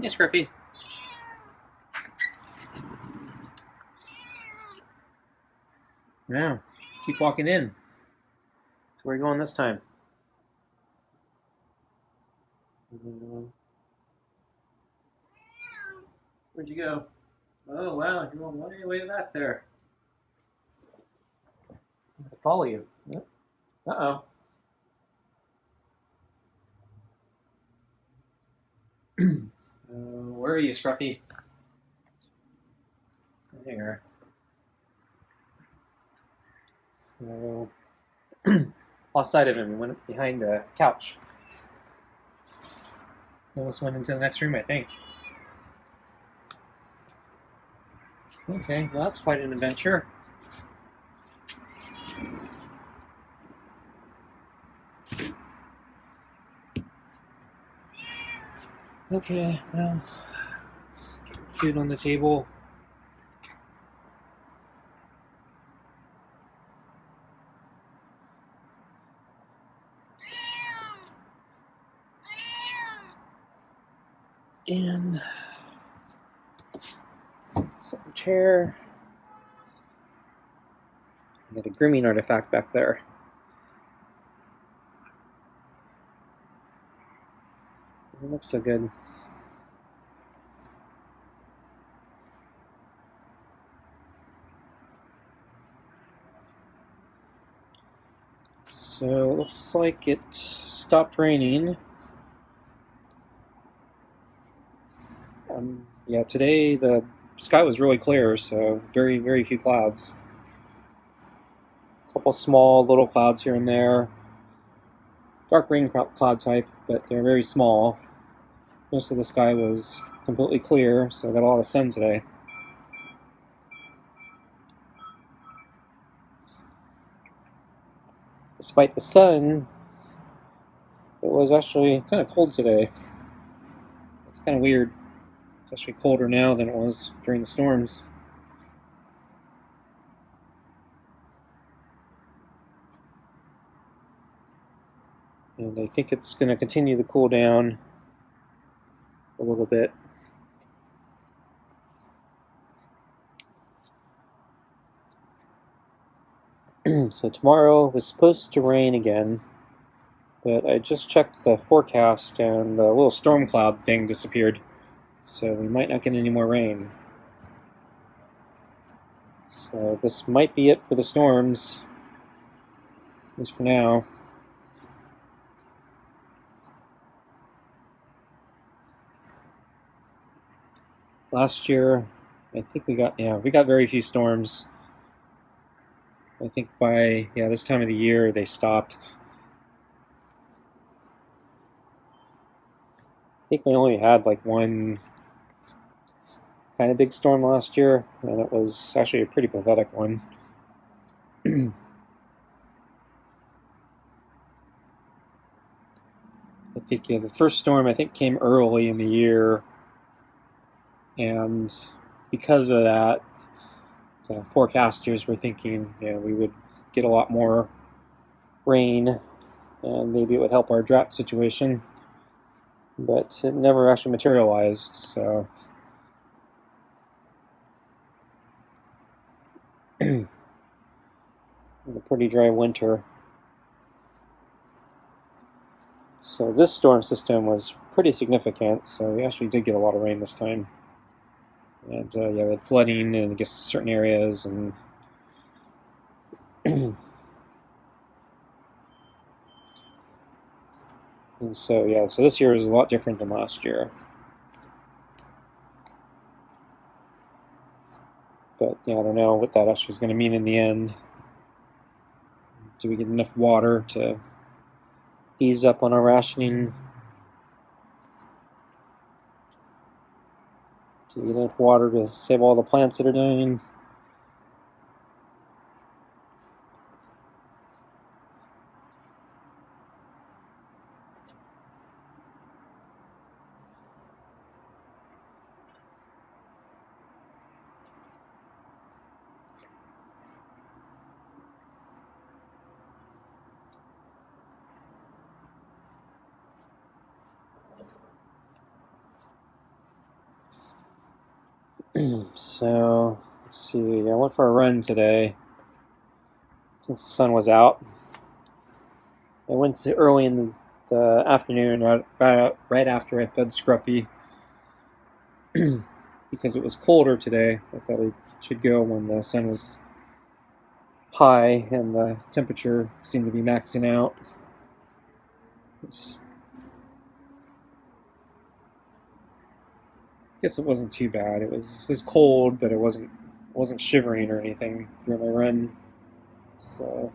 Hey, Scruffy. Yeah, keep walking in. So where are you going this time? Where'd you go? Oh, wow, you're going way back there. I follow you. Yep. Uh-oh. Where are you, Scruffy? There. So, lost sight of him and went behind the couch. Almost went into the next room, I think. Okay, well, that's quite an adventure. Okay, well, let's get food on the table. And some chair. Got a grooming artifact back there. Doesn't look so good. So it looks like it stopped raining. Yeah, today the sky was really clear, so very few clouds. A couple small little clouds here and there. Dark rain cloud type, but they're very small. Most of the sky was completely clear, so I got a lot of sun today. Despite the sun, it was actually kind of cold today. It's kind of weird. It's actually colder now than it was during the storms. And I think it's going to continue to cool down a little bit. So tomorrow was supposed to rain again, but I just checked the forecast and the little storm cloud thing disappeared, so we might not get any more rain. So this might be it for the storms, at least for now. Last year, I think we got very few storms. I think by this time of the year they stopped. I think we only had like one kind of big storm last year, and it was actually a pretty pathetic one. I think the first storm came early in the year, and because of that, the forecasters were thinking we would get a lot more rain, and maybe it would help our drought situation. But it never actually materialized, so a pretty dry winter. So this storm system was pretty significant, so we actually did get a lot of rain this time. And we had flooding in certain areas, and and so so this year is a lot different than last year. But I don't know what that actually is going to mean in the end. Do we get enough water to ease up on our rationing? Do we get enough water to save all the plants that are dying? So, let's see. I went for a run today since the sun was out. I went to early in the afternoon, right after I fed Scruffy, because it was colder today. I thought I should go when the sun was high and the temperature seemed to be maxing out. I guess it wasn't too bad. It was cold, but it wasn't shivering or anything through my run. So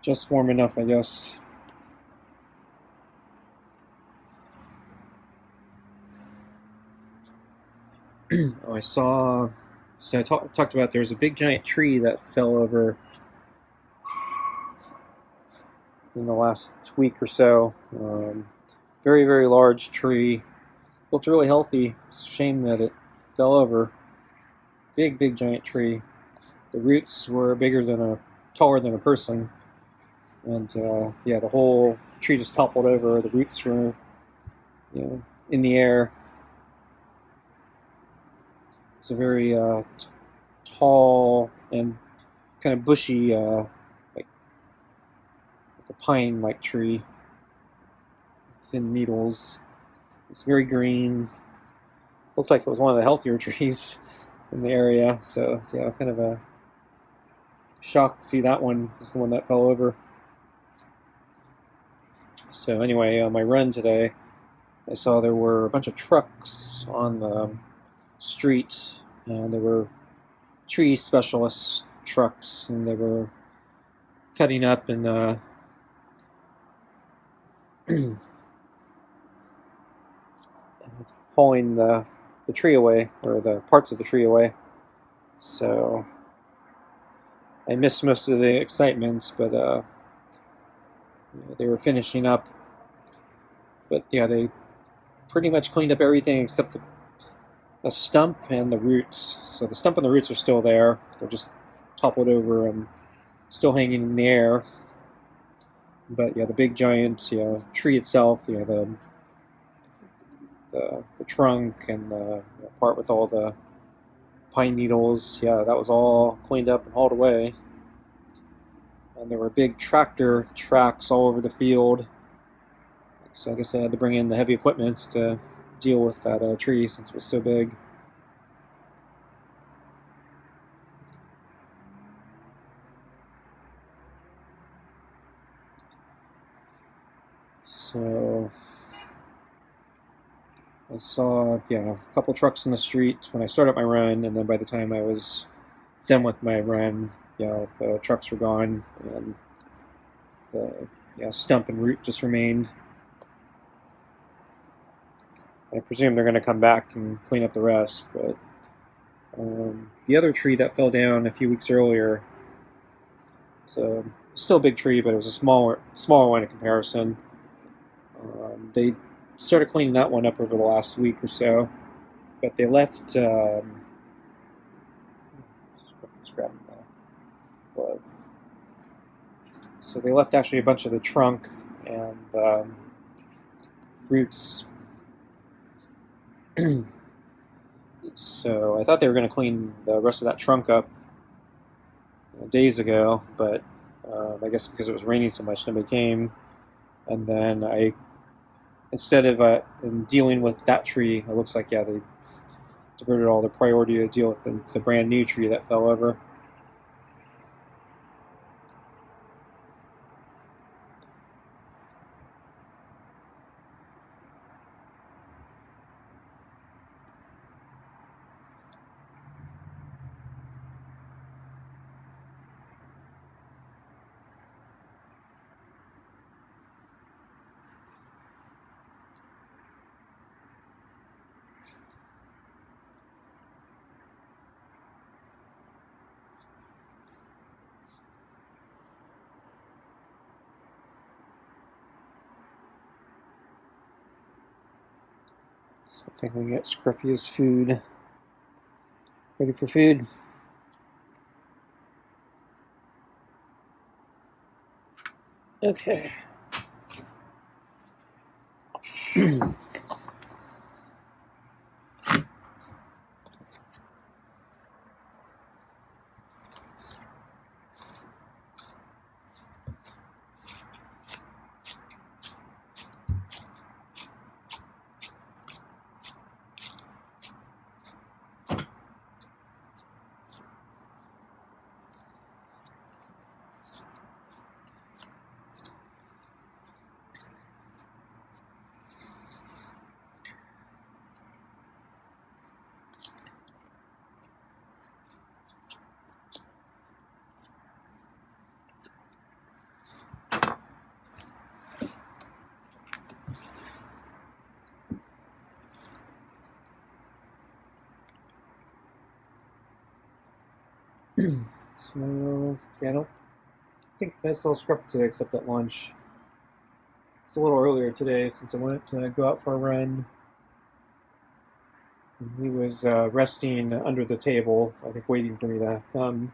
just warm enough, I guess. Oh, I saw. So I talked about there's a big giant tree that fell over in the last week or so. Very, very large tree. Looked really healthy. It's a shame that it fell over. Big, big giant tree. The roots were taller than a person. And yeah, the whole tree just toppled over. The roots were, in the air. It's a very tall and kind of bushy, like a pine-like tree. Thin needles. It's very green. Looked like it was one of the healthier trees in the area. So yeah, kind of a shock to see that one is the one that fell over. So anyway, on my run today, I saw there were a bunch of trucks on the street, and they were tree specialist trucks, and they were cutting up and pulling the tree away, or the parts of the tree away. So I missed most of the excitement, but they were finishing up. But yeah, they pretty much cleaned up everything except the stump and the roots. So the stump and the roots are still there. They're just toppled over and still hanging in the air. But yeah, the big giant tree itself, the trunk and the part with all the pine needles, yeah, that was all cleaned up and hauled away. And there were big tractor tracks all over the field. So I guess they had to bring in the heavy equipment to deal with that tree since it was so big. So I saw, a couple trucks in the street when I started my run, and then by the time I was done with my run, the trucks were gone, and the stump and root just remained. I presume they're going to come back and clean up the rest, but the other tree that fell down a few weeks earlier, so still a big tree, but it was a smaller one in comparison. They started cleaning that one up over the last week or so, but they left. So they left actually a bunch of the trunk and roots. So I thought they were going to clean the rest of that trunk up days ago, but I guess because it was raining so much, nobody came. And then instead of dealing with that tree, it looks like, they diverted all the priority to deal with the brand new tree that fell over. So I think we can get Scruffy his food. Ready for food? Okay. So, yeah, I don't think I saw Scruffy today except at lunch. It's a little earlier today since I went to go out for a run. He was resting under the table, I think waiting for me to come.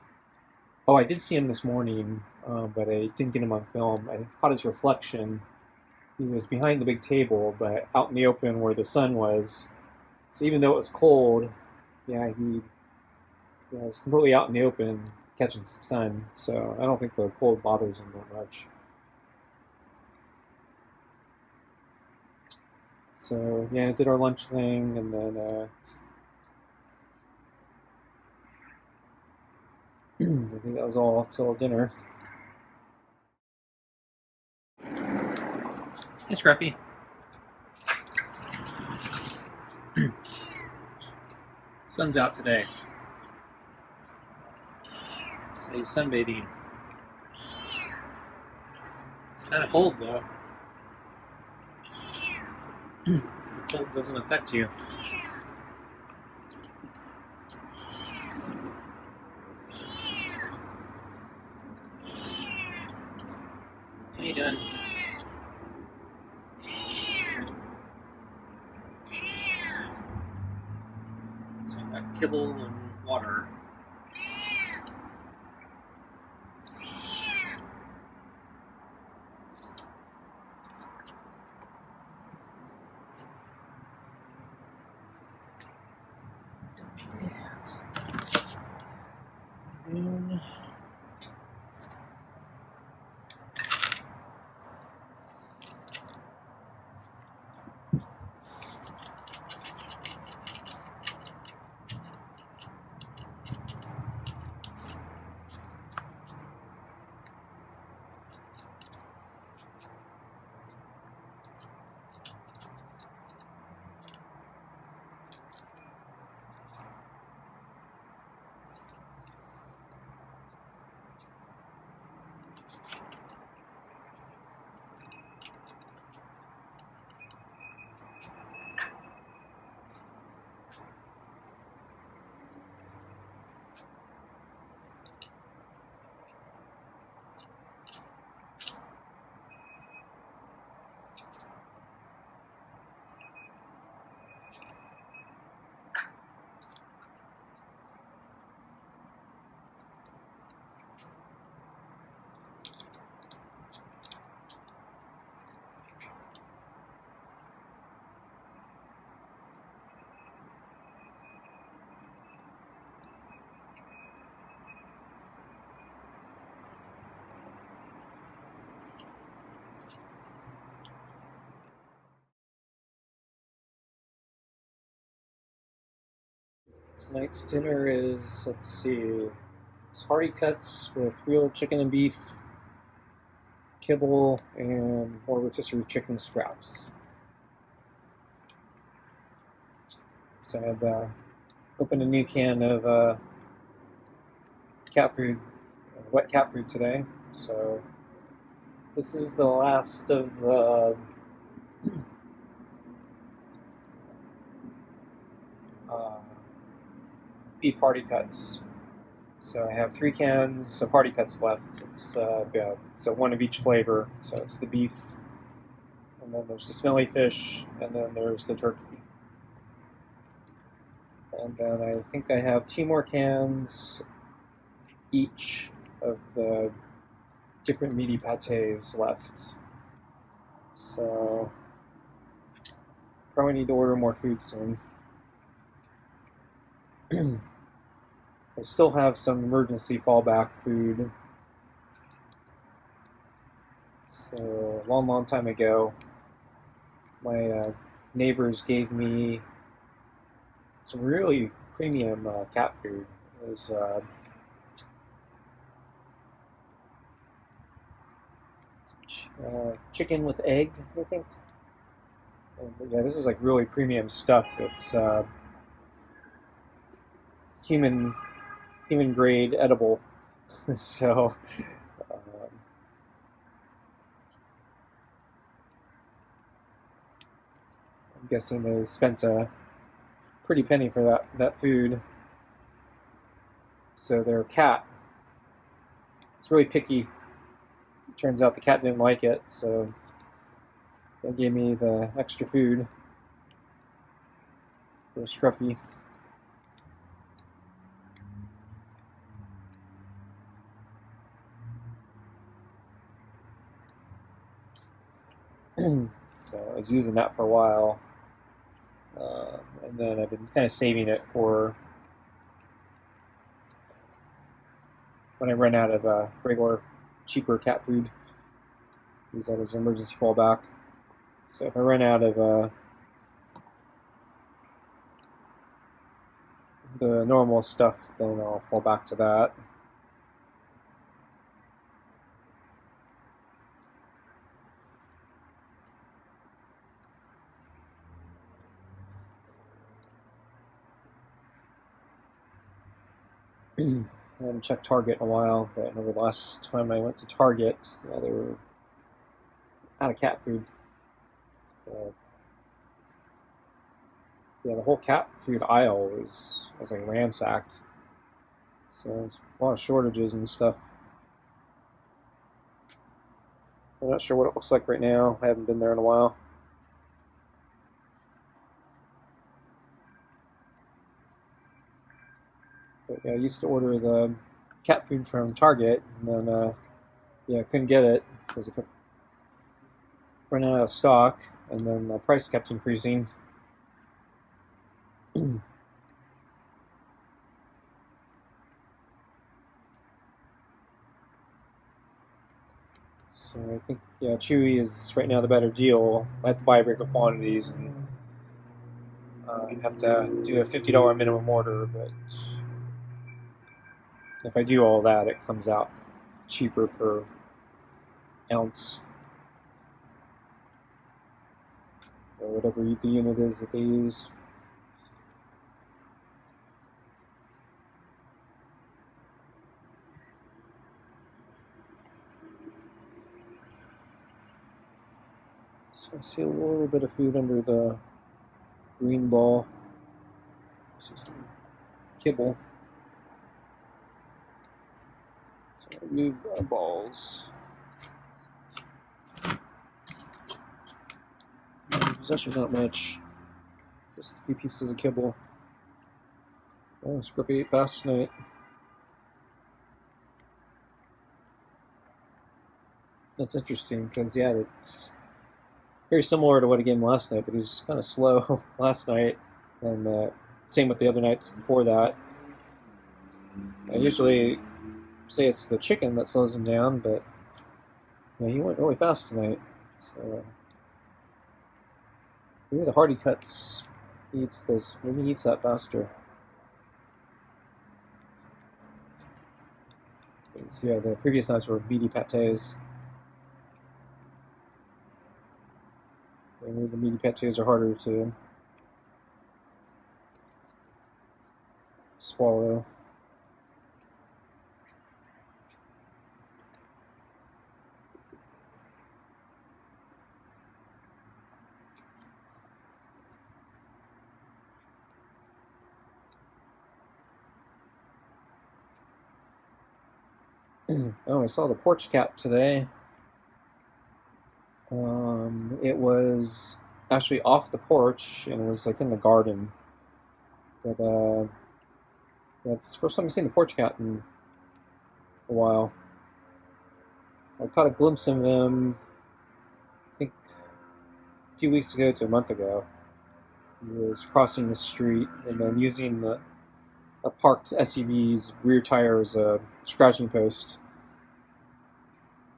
Oh, I did see him this morning, but I didn't get him on film. I caught his reflection. He was behind the big table, but out in the open where the sun was. So even though it was cold, yeah, he was completely out in the open catching some sun. So I don't think the cold bothers him that much. So yeah, did our lunch thing, and then I think that was all till dinner. Hey, Scruffy. Sun's out today. So he's sunbathing. It's kind of cold though. The cold doesn't affect you. What are you doing? So I got kibble and water. And tonight's dinner is, let's see, it's hearty cuts with real chicken and beef, kibble, and more rotisserie chicken scraps. So I've opened a new can of cat food, wet cat food today. So this is the last of the beef hearty cuts. So I have 3 cans of hearty cuts left. It's yeah, so one of each flavor. So it's the beef, and then there's the smelly fish, and then there's the turkey. And then I think I have 2 more cans each of the different meaty pates left. So probably need to order more food soon. I still have some emergency fallback food. So a long time ago, my neighbors gave me some really premium cat food. It was chicken with egg, I think. And, yeah, this is like really premium stuff. It's human grade edible. So I'm guessing they spent a pretty penny for that food. So their cat, it's really picky. Turns out the cat didn't like it, so they gave me the extra food for Scruffy. So I was using that for a while, and then I've been kind of saving it for when I run out of regular, cheaper cat food. Use that as an emergency fallback. So if I run out of the normal stuff, then I'll fall back to that. I haven't checked Target in a while, but I remember the last time I went to Target, they were out of cat food. Yeah, the whole cat food aisle was like ransacked. So it's a lot of shortages and stuff. I'm not sure what it looks like right now. I haven't been there in a while. But yeah, I used to order the cat food from Target, and then yeah, couldn't get it because it kept running out of stock, and then the price kept increasing. So I think, yeah, Chewy is right now the better deal. I have to buy bigger quantities, and I have to do a $50 minimum order, but if I do all that, it comes out cheaper per ounce, or whatever the unit is that they use. So I see a little bit of food under the green ball. This is some kibble. So I remove the balls. There's actually not much. Just a few pieces of kibble. Oh, Scruffy ate fast tonight. That's interesting because, yeah, it's very similar to what he gave last night, but he was kind of slow last night, and same with the other nights before that. I usually say it's the chicken that slows him down, but yeah, he went really fast tonight. So maybe the hardy cuts eats this. Maybe he eats that faster. Yeah, the previous nights were meaty pates. Maybe the meaty pates are harder to swallow. Oh, I saw the porch cat today. It was actually off the porch and it was like in the garden. But that's the first time I've seen the porch cat in a while. I caught a glimpse of him, I think, a few weeks ago to a month ago. He was crossing the street and then using a parked SUV's rear tire as a scratching post.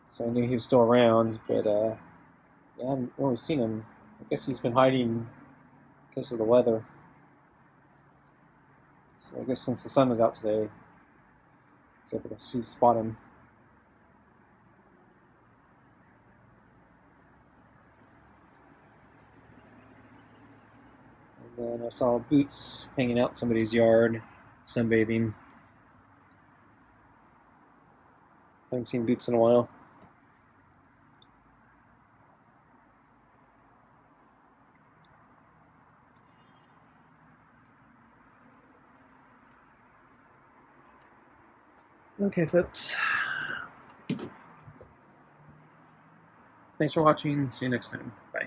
So I knew he was still around, but yeah, I haven't really seen him. I guess he's been hiding because of the weather. So I guess since the sun was out today, I was able to spot him. And then I saw Boots hanging out in somebody's yard, sunbathing. Haven't seen Boots in a while. Okay, folks. Thanks for watching. See you next time. Bye.